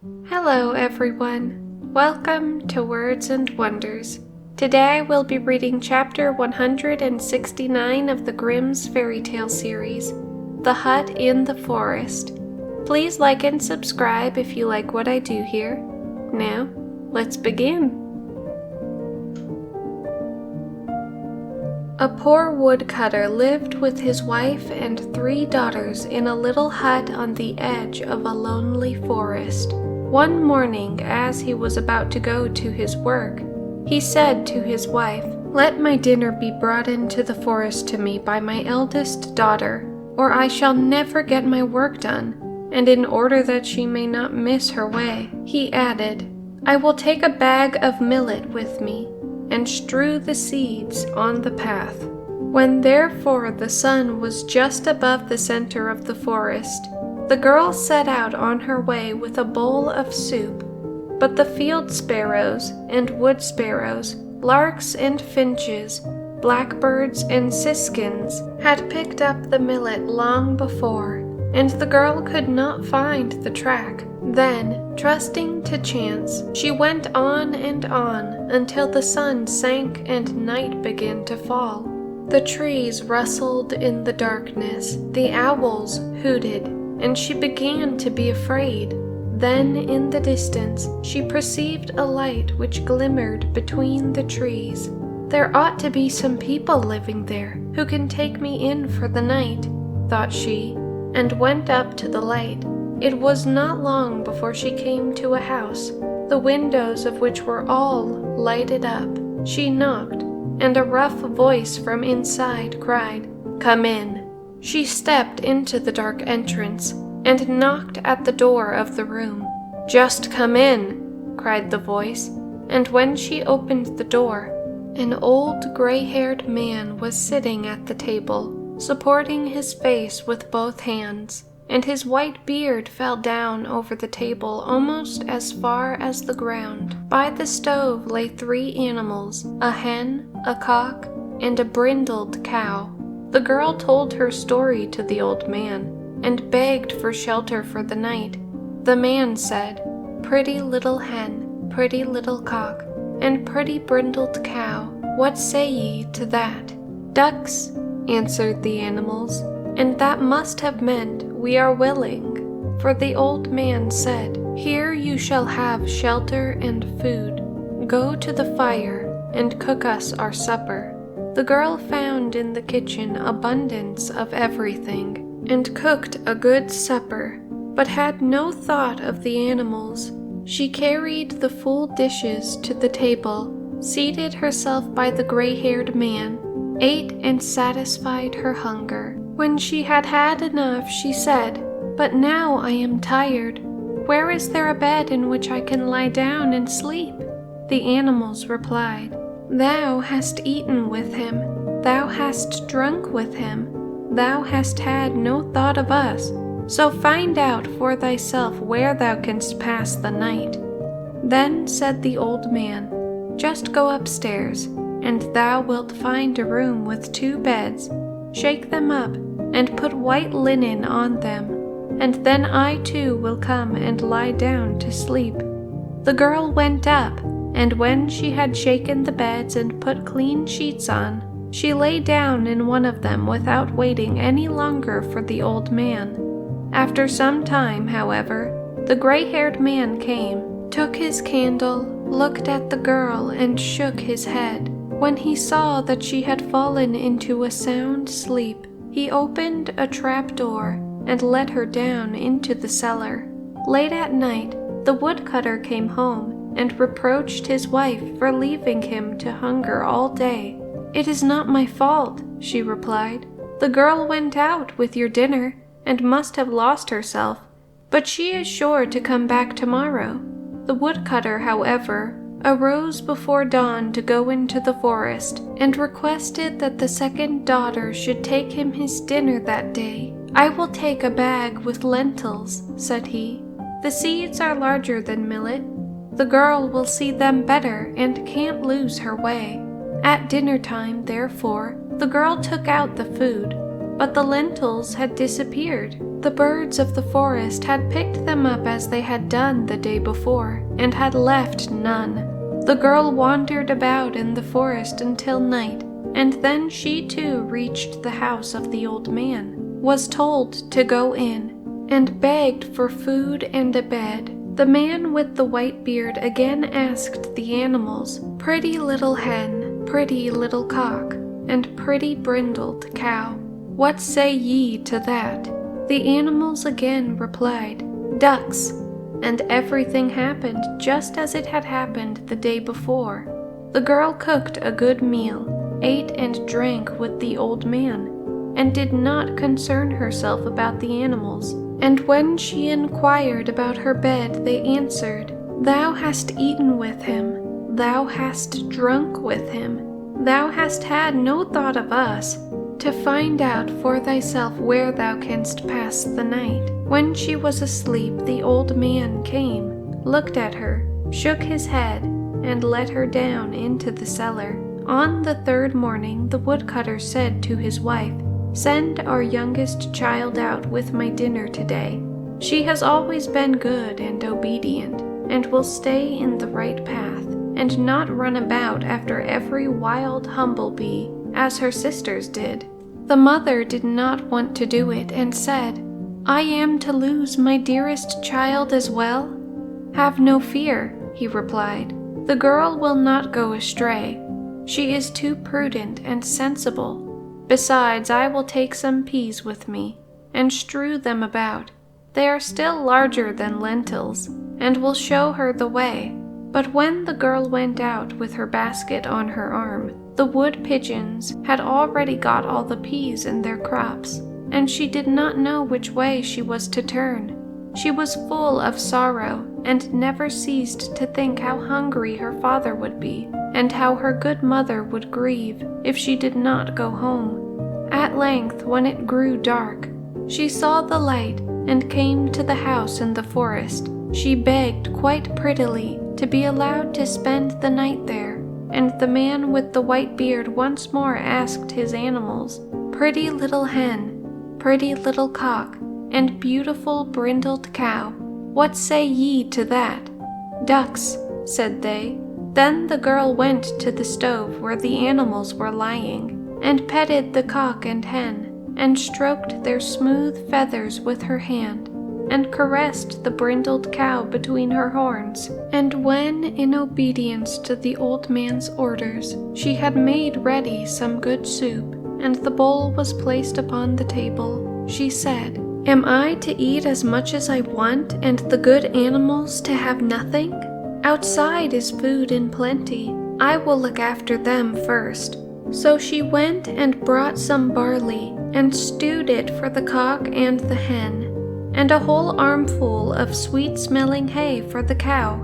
Hello everyone, welcome to Words and Wonders. Today I will be reading chapter 169 of the Grimm's Fairytale series, The Hut in the Forest. Please like and subscribe if you like what I do here. Now, let's begin. A poor woodcutter lived with his wife and 3 daughters in a little hut on the edge of a lonely forest. One morning, as he was about to go to his work, he said to his wife, "Let my dinner be brought into the forest to me by my eldest daughter, or I shall never get my work done." And in order that she may not miss her way, he added, "I will take a bag of millet with me, and strew the seeds on the path." When therefore the sun was just above the center of the forest, the girl set out on her way with a bowl of soup, but the field sparrows and wood sparrows, larks and finches, blackbirds and siskins had picked up the millet long before, and the girl could not find the track. Then, trusting to chance, she went on and on until the sun sank and night began to fall. The trees rustled in the darkness, the owls hooted, and she began to be afraid. Then in the distance she perceived a light which glimmered between the trees. "There ought to be some people living there who can take me in for the night," thought she, and went up to the light. It was not long before she came to a house, the windows of which were all lighted up. She knocked, and a rough voice from inside cried, "Come in." She stepped into the dark entrance and knocked at the door of the room. "Just come in," cried the voice, and when she opened the door, an old gray-haired man was sitting at the table, supporting his face with both hands, and his white beard fell down over the table almost as far as the ground. By the stove lay 3 animals, a hen, a cock, and a brindled cow. The girl told her story to the old man, and begged for shelter for the night. The man said, "Pretty little hen, pretty little cock, and pretty brindled cow, what say ye to that?" "Ducks," answered the animals, and that must have meant, "We are willing." For the old man said, "Here you shall have shelter and food. Go to the fire and cook us our supper." The girl found in the kitchen abundance of everything, and cooked a good supper, but had no thought of the animals. She carried the full dishes to the table, seated herself by the gray-haired man, ate and satisfied her hunger. When she had had enough, she said, "But now I am tired. Where is there a bed in which I can lie down and sleep?" The animals replied, "Thou hast eaten with him, thou hast drunk with him, thou hast had no thought of us, so find out for thyself where thou canst pass the night." Then said the old man, "Just go upstairs, and thou wilt find a room with 2 beds. Shake them up, and put white linen on them, and then I too will come and lie down to sleep." The girl went up, and when she had shaken the beds and put clean sheets on, she lay down in one of them without waiting any longer for the old man. After some time, however, the gray-haired man came, took his candle, looked at the girl, and shook his head. When he saw that she had fallen into a sound sleep, he opened a trap-door and let her down into the cellar. Late at night, the woodcutter came home and reproached his wife for leaving him to hunger all day. "It is not my fault," she replied. "The girl went out with your dinner and must have lost herself, but she is sure to come back tomorrow." The woodcutter, however, arose before dawn to go into the forest, and requested that the second daughter should take him his dinner that day. "I will take a bag with lentils," said he. "The seeds are larger than millet. The girl will see them better and can't lose her way." At dinner time, therefore, the girl took out the food, but the lentils had disappeared. The birds of the forest had picked them up as they had done the day before, and had left none. The girl wandered about in the forest until night, and then she too reached the house of the old man, was told to go in, and begged for food and a bed. The man with the white beard again asked the animals, "Pretty little hen, pretty little cock, and pretty brindled cow, what say ye to that?" The animals again replied, "Ducks," and everything happened just as it had happened the day before. The girl cooked a good meal, ate and drank with the old man, and did not concern herself about the animals. And when she inquired about her bed, they answered, "Thou hast eaten with him, thou hast drunk with him, thou hast had no thought of us, to find out for thyself where thou canst pass the night." When she was asleep, the old man came, looked at her, shook his head, and let her down into the cellar. On the third morning, the woodcutter said to his wife, "Send our youngest child out with my dinner today. She has always been good and obedient, and will stay in the right path, and not run about after every wild humble-bee, as her sisters did." The mother did not want to do it, and said, "I am to lose my dearest child as well?" "Have no fear," he replied. "The girl will not go astray. She is too prudent and sensible. Besides, I will take some peas with me, and strew them about. They are still larger than lentils, and will show her the way." But when the girl went out with her basket on her arm, the wood pigeons had already got all the peas in their crops, and she did not know which way she was to turn. She was full of sorrow, and never ceased to think how hungry her father would be, and how her good mother would grieve if she did not go home. At length, when it grew dark, she saw the light and came to the house in the forest. She begged quite prettily to be allowed to spend the night there, and the man with the white beard once more asked his animals, "Pretty little hen, pretty little cock, and beautiful brindled cow, what say ye to that?" "Ducks," said they. Then the girl went to the stove where the animals were lying, and petted the cock and hen, and stroked their smooth feathers with her hand, and caressed the brindled cow between her horns. And when, in obedience to the old man's orders, she had made ready some good soup, and the bowl was placed upon the table, she said, "Am I to eat as much as I want, and the good animals to have nothing? Outside is food in plenty. I will look after them first." So she went and brought some barley, and stewed it for the cock and the hen, and a whole armful of sweet-smelling hay for the cow.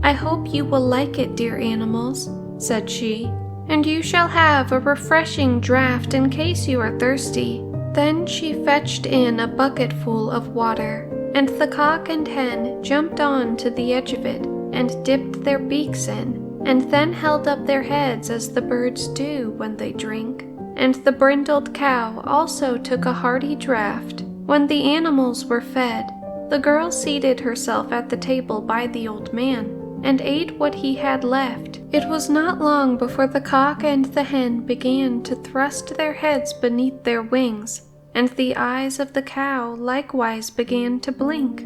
"I hope you will like it, dear animals," said she, "and you shall have a refreshing draught in case you are thirsty." Then she fetched in a bucketful of water, and the cock and hen jumped on to the edge of it, and dipped their beaks in, and then held up their heads as the birds do when they drink. And the brindled cow also took a hearty draught. When the animals were fed, the girl seated herself at the table by the old man, and ate what he had left. It was not long before the cock and the hen began to thrust their heads beneath their wings, and the eyes of the cow likewise began to blink.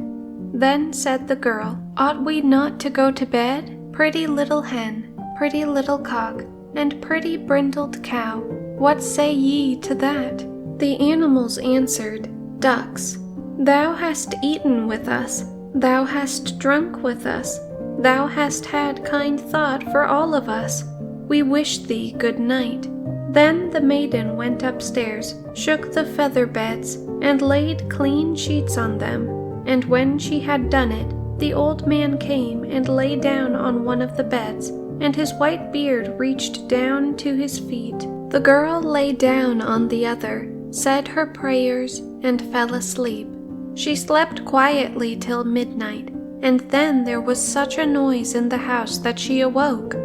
Then said the girl, "Ought we not to go to bed? Pretty little hen, pretty little cock, and pretty brindled cow, what say ye to that?" The animals answered, "Ducks. Thou hast eaten with us, thou hast drunk with us, thou hast had kind thought for all of us. We wish thee good night." Then the maiden went upstairs, shook the feather beds, and laid clean sheets on them, and when she had done it, the old man came and lay down on one of the beds, and his white beard reached down to his feet. The girl lay down on the other, said her prayers, and fell asleep. She slept quietly till midnight, and then there was such a noise in the house that she awoke.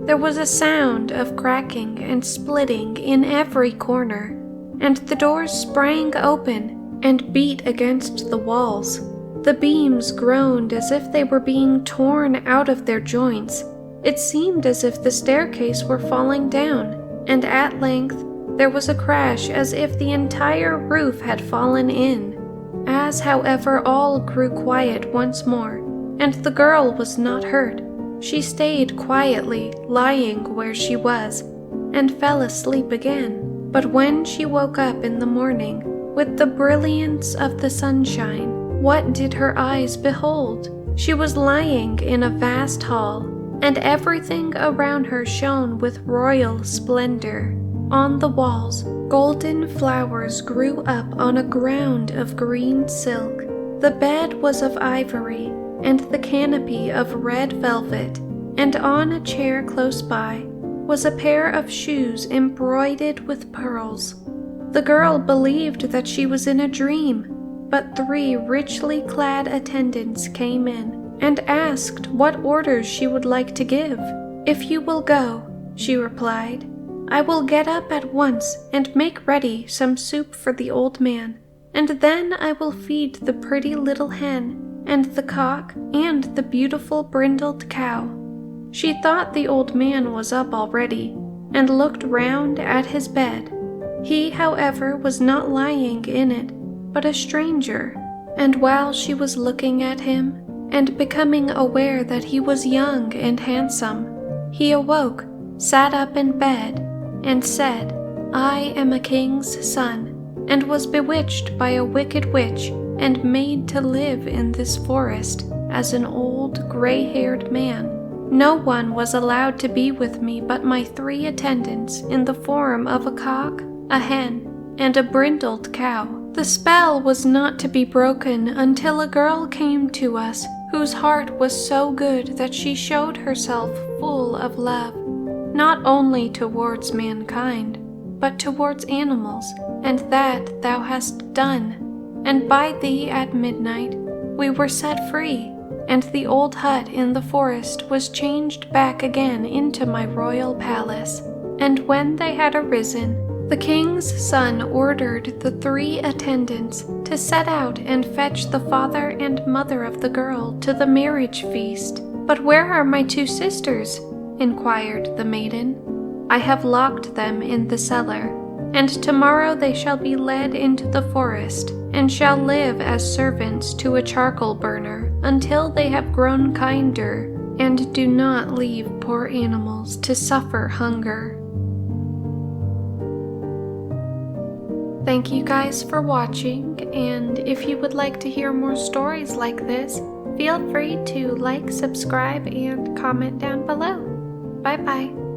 There was a sound of cracking and splitting in every corner, and the doors sprang open, and beat against the walls. The beams groaned as if they were being torn out of their joints. It seemed as if the staircase were falling down, and at length there was a crash as if the entire roof had fallen in. As, however, all grew quiet once more, and the girl was not hurt, she stayed quietly lying where she was, and fell asleep again. But when she woke up in the morning, with the brilliance of the sunshine, what did her eyes behold? She was lying in a vast hall, and everything around her shone with royal splendor. On the walls, golden flowers grew up on a ground of green silk. The bed was of ivory, and the canopy of red velvet, and on a chair close by was a pair of shoes embroidered with pearls. The girl believed that she was in a dream, but 3 richly clad attendants came in and asked what orders she would like to give. "If you will go," she replied, "I will get up at once and make ready some soup for the old man, and then I will feed the pretty little hen, and the cock, and the beautiful brindled cow." She thought the old man was up already, and looked round at his bed. He, however, was not lying in it, but a stranger, and while she was looking at him, and becoming aware that he was young and handsome, he awoke, sat up in bed, and said, "I am a king's son, and was bewitched by a wicked witch, and made to live in this forest as an old gray-haired man. No one was allowed to be with me but my 3 attendants in the form of a cock, a hen, and a brindled cow. The spell was not to be broken until a girl came to us whose heart was so good that she showed herself full of love, not only towards mankind, but towards animals, and that thou hast done. And by thee at midnight we were set free, and the old hut in the forest was changed back again into my royal palace." And when they had arisen, the king's son ordered the 3 attendants to set out and fetch the father and mother of the girl to the marriage feast. "But where are my 2 sisters?" inquired the maiden. "I have locked them in the cellar, and tomorrow they shall be led into the forest, and shall live as servants to a charcoal burner until they have grown kinder, and do not leave poor animals to suffer hunger." Thank you guys for watching, and if you would like to hear more stories like this, feel free to like, subscribe, and comment down below. Bye bye.